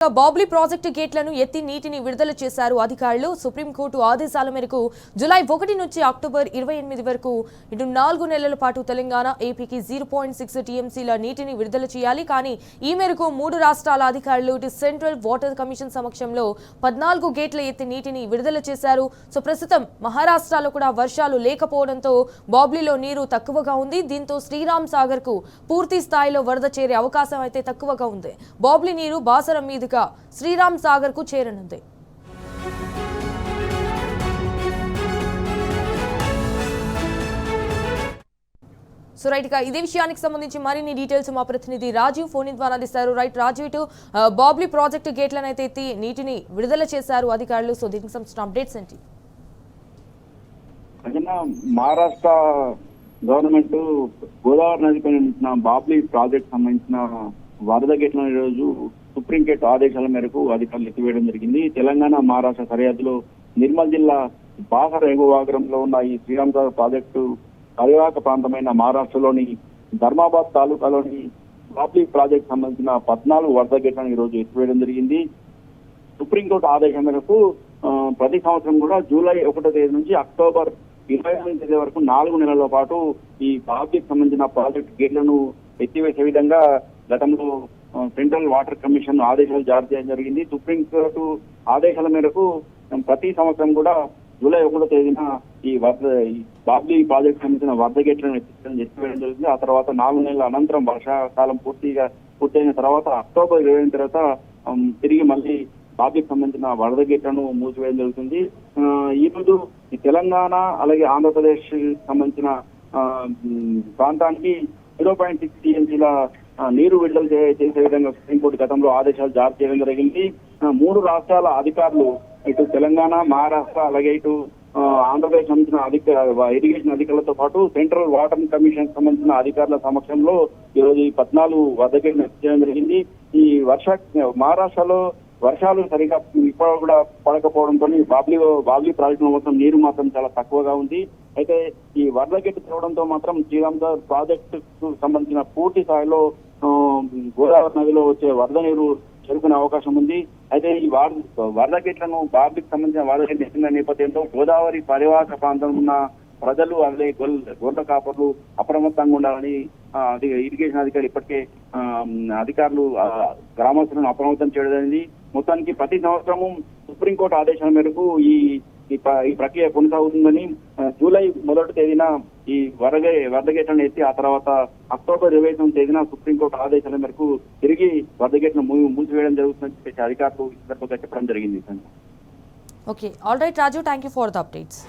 Babli project గేట్లను ఎత్తి నీటిని విడుదల చేశారు అధికారులు. సుప్రీంకోర్టు ఆదేశాల మేరకు జూలై 1 నుంచి అక్టోబర్ 28 వరకు ఇటు 4 నెలల పాటు తెలంగాణ ఏపీకి 0.6 టీఎంసీల నీటిని విడుదల చేయాలి. కానీ ఈ మేరకు 3 రాష్ట్రాల అధికారులు ఇటు సెంట్రల్ వాటర్ కమిషన్ సమక్షంలో 14 గేట్ల ఎత్తి నీటిని విడుదల చేశారు. సో ప్రస్తుతం మహారాష్ట్రలో కూడా వర్షాలు లేకపోవడంతో బాబ్లీలో నీరు తక్కువగా ఉంది. దీంతో శ్రీరామ్ సాగర్ కు పూర్తి స్థాయిలో వరద చేరే అవకాశం అయితే తక్కువగా ఉంది. బాబ్లీ నీరు బాసరం మీద శ్రీరామ్ సాగర్ కు చేరనుంది. సో రైట్ గా ఇదే విషయానికి సంబంధించి మరిన్ని డీటెయిల్స్ మా ప్రతినిధి రాజీవ్ ఫోన్ ద్వారా అందిస్తారు. రైట్ రాజీవ్, ఇటు బాబ్లీ ప్రాజెక్టు గేట్లను అయితే ఎత్తి నీటిని విడుదల చేశారు అధికారులు. సో దీనికి సంబంధించిన అప్డేట్స్ ఏంటి? మహారాష్ట్ర గవర్నమెంట్ గోదావరి నదిపై నిర్మించిన బాబ్లీ ప్రాజెక్ట్ సంబంధించిన వరద గేట్లను ఈరోజు సుప్రీంకోర్టు ఆదేశాల మేరకు అధికారులు ఎత్తివేయడం జరిగింది. తెలంగాణ మహారాష్ట్ర సరిహద్దులో నిర్మల్ జిల్లా బాసర ఎగువాగ్రంలో ఉన్న ఈ శ్రీరామ్ సాగర్ ప్రాజెక్టు పరివాహక ప్రాంతమైన మహారాష్ట్రలోని ధర్మాబాద్ తాలూకాలోని బాబ్లీ ప్రాజెక్టు సంబంధించిన 14 వరద గేట్లను ఈరోజు ఎత్తివేయడం జరిగింది. సుప్రీంకోర్టు ఆదేశం మేరకు ప్రతి సంవత్సరం కూడా జూలై 1వ తేదీ నుంచి అక్టోబర్ 28వ తేదీ వరకు 4 నెలల పాటు ఈ బాబ్లీకి సంబంధించిన ప్రాజెక్టు గేట్లను ఎత్తివేసే విధంగా గతంలో సెంట్రల్ వాటర్ కమిషన్ ఆదేశాలు జారీ చేయడం జరిగింది. సుప్రీంకోర్టు ఆదేశాల మేరకు ప్రతి సంవత్సరం కూడా జూలై 1వ తేదీన ఈ బాబ్లీ ప్రాజెక్ట్ సంబంధించిన వరద గేట్లను ఎత్తివేయడం జరిగింది. ఆ తర్వాత 4 నెలల అనంతరం వర్షాకాలం పూర్తయిన తర్వాత అక్టోబర్ 20 తర్వాత తిరిగి మళ్ళీ బాబ్లీకి సంబంధించిన వరద గేట్లను మూసివేయడం జరుగుతుంది. ఈ రోజు ఈ తెలంగాణ అలాగే ఆంధ్రప్రదేశ్ సంబంధించిన ప్రాంతానికి 0.6 టీఎంసీల నీరు విడుదల చేసే విధంగా సుప్రీంకోర్టు గతంలో ఆదేశాలు జారీ చేయడం జరిగింది. 3 రాష్ట్రాల అధికారులు ఇటు తెలంగాణ, మహారాష్ట్ర అలాగే ఇటు ఆంధ్రప్రదేశ్ సంబంధించిన ఇరిగేషన్ అధికారులతో పాటు సెంట్రల్ వాటర్ కమిషన్ సంబంధించిన అధికారుల సమక్షంలో ఈరోజు ఈ 14 వరద గేట్లను ఎత్తివేయడం జరిగింది. ఈ మహారాష్ట్రలో వర్షాలు సరిగా ఇప్పుడు కూడా పడకపోవడంతో బాబ్లీ ప్రాజెక్టు మొత్తం నీరు మాత్రం చాలా తక్కువగా ఉంది. అయితే ఈ వరద గేటు తెరవడంతో మాత్రం శ్రీరామ్ సాగర్ ప్రాజెక్టుకు సంబంధించిన పూర్తి స్థాయిలో గోదావరి నదిలో వచ్చే వరద నీరు చేరుకునే అవకాశం ఉంది. అయితే ఈ వరద గేట్లను బాబ్లీకి సంబంధించిన వరద గేట్లు ఎత్తిన నేపథ్యంలో గోదావరి పరివాహక ప్రాంతం ఉన్న ప్రజలు అలాగే గొర్రెల కాపర్లు అప్రమత్తంగా ఉండాలని ఇరిగేషన్ అధికారులు ఇప్పటికే అధికారులు గ్రామస్తులను అప్రమత్తం చేయడం జరిగింది. మొత్తానికి ప్రతి సంవత్సరము సుప్రీంకోర్టు ఆదేశాల మేరకు ఈ ప్రక్రియ కొనసాగుతుందని జూలై 1వ తేదీన ఈ వరద గేట్లను ఎత్తి ఆ తర్వాత అక్టోబర్ 29వ తేదీన సుప్రీంకోర్టు ఆదేశాల మేరకు తిరిగి వరద గేట్లను మూసివేయడం జరుగుతుందని చెప్పేసి అధికారులు ఈ సందర్భంగా చెప్పడం జరిగింది. Okay, all right Raju, thank you for the updates.